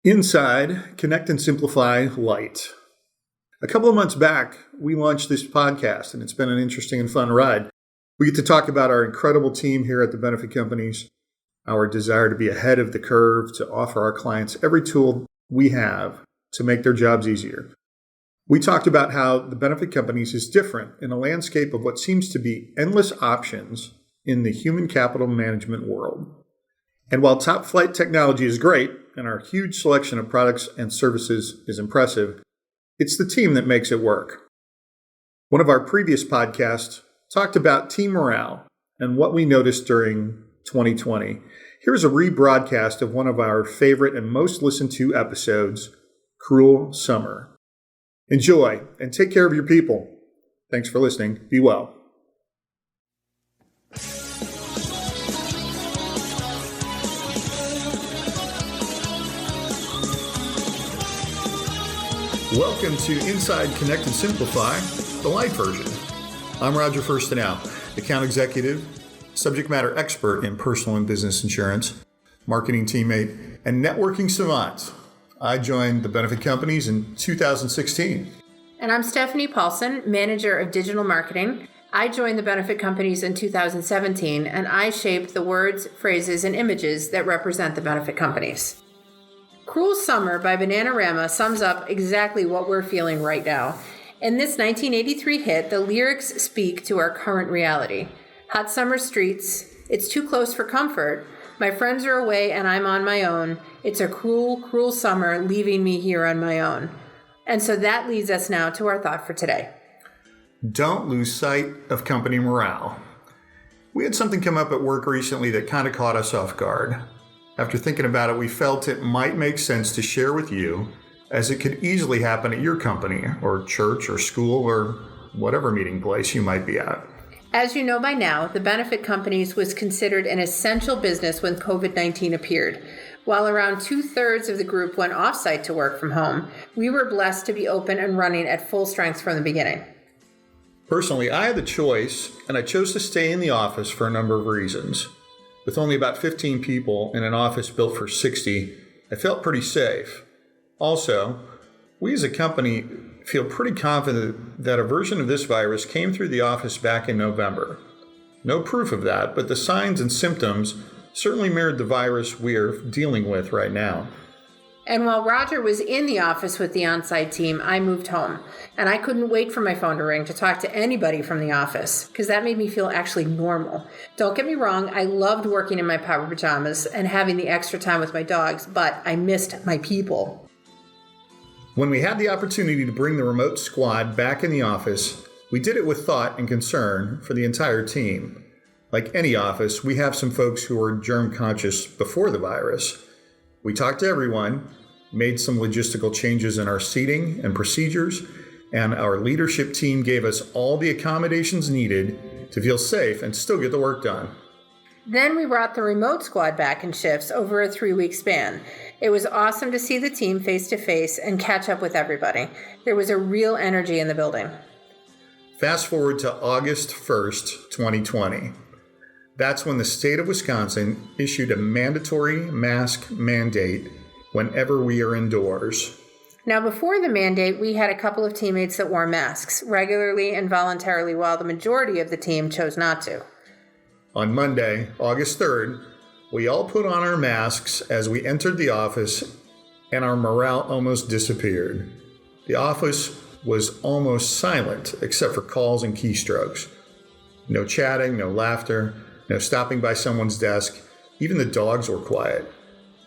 Inside, Connect and Simplify Light. A couple of months back, we launched this podcast, and it's been an interesting and fun ride. We get to talk about our incredible team here at the benefit companies, our desire to be ahead of the curve, to offer our clients every tool we have to make their jobs easier. We talked about how the benefit companies is different in a landscape of what seems to be endless options in the human capital management world. And while top flight technology is great, and our huge selection of products and services is impressive, it's the team that makes it work. One of our previous podcasts talked about team morale and what we noticed during 2020. Here's a rebroadcast of one of our favorite and most listened to episodes, Cruel Summer. Enjoy and take care of your people. Thanks for listening. Be well. Welcome to Inside Connect and Simplify, the light version. I'm Roger Firstenow, account executive, subject matter expert in personal and business insurance, marketing teammate, and networking savant. I joined the benefit companies in 2016. And I'm Stephanie Paulson, manager of digital marketing. I joined the benefit companies in 2017, and I shaped the words, phrases, and images that represent the benefit companies. Cruel Summer by Bananarama sums up exactly what we're feeling right now. In this 1983 hit, the lyrics speak to our current reality. Hot summer streets, it's too close for comfort. My friends are away and I'm on my own. It's a cruel, cruel summer leaving me here on my own. And so that leads us now to our thought for today. Don't lose sight of company morale. We had something come up at work recently that kind of caught us off guard. After thinking about it, we felt it might make sense to share with you, as it could easily happen at your company or church or school or whatever meeting place you might be at. As you know by now, the benefit companies was considered an essential business when COVID-19 appeared. While around 2/3 of the group went off-site to work from home, we were blessed to be open and running at full strength from the beginning. Personally, I had the choice, and I chose to stay in the office for a number of reasons. With only about 15 people in an office built for 60, I felt pretty safe. Also, we as a company feel pretty confident that a version of this virus came through the office back in November. No proof of that, but the signs and symptoms certainly mirrored the virus we are dealing with right now. And while Roger was in the office with the on-site team, I moved home. And I couldn't wait for my phone to ring to talk to anybody from the office, because that made me feel actually normal. Don't get me wrong, I loved working in my power pajamas and having the extra time with my dogs, but I missed my people. When we had the opportunity to bring the remote squad back in the office, we did it with thought and concern for the entire team. Like any office, we have some folks who were germ conscious before the virus. We talked to everyone, made some logistical changes in our seating and procedures, and our leadership team gave us all the accommodations needed to feel safe and still get the work done. Then we brought the remote squad back in shifts over a 3-week span. It was awesome to see the team face to face and catch up with everybody. There was a real energy in the building. Fast forward to August 1st, 2020. That's when the state of Wisconsin issued a mandatory mask mandate whenever we are indoors. Now, before the mandate, we had a couple of teammates that wore masks regularly and voluntarily, while the majority of the team chose not to. On Monday, August 3rd, we all put on our masks as we entered the office, and our morale almost disappeared. The office was almost silent, except for calls and keystrokes. No chatting, no laughter, no stopping by someone's desk. Even the dogs were quiet.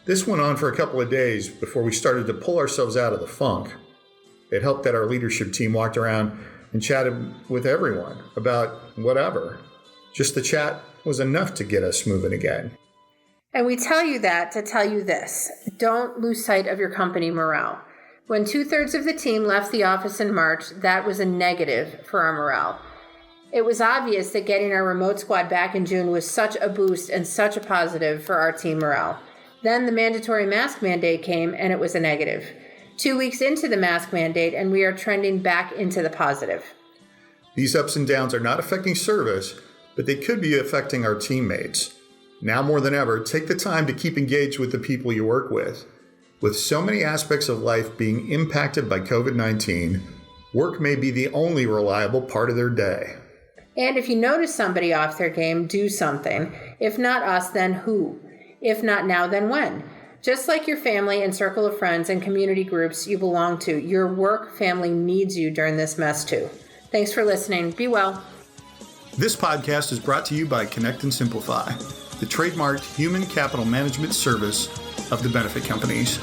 This went on for a couple of days before we started to pull ourselves out of the funk. It helped that our leadership team walked around and chatted with everyone about whatever. Just the chat was enough to get us moving again. And we tell you that to tell you this: don't lose sight of your company morale. When 2/3 of the team left the office in March, that was a negative for our morale. It was obvious that getting our remote squad back in June was such a boost and such a positive for our team morale. Then the mandatory mask mandate came, and it was a negative. 2 weeks into the mask mandate, and we are trending back into the positive. These ups and downs are not affecting service, but they could be affecting our teammates. Now more than ever, take the time to keep engaged with the people you work with. With so many aspects of life being impacted by COVID-19, work may be the only reliable part of their day. And if you notice somebody off their game, do something. If not us, then who? If not now, then when? Just like your family and circle of friends and community groups you belong to, your work family needs you during this mess too. Thanks for listening. Be well. This podcast is brought to you by Connect and Simplify, the trademarked human capital management service of the benefit companies.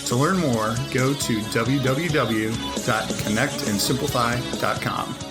To learn more, go to www.connectandsimplify.com.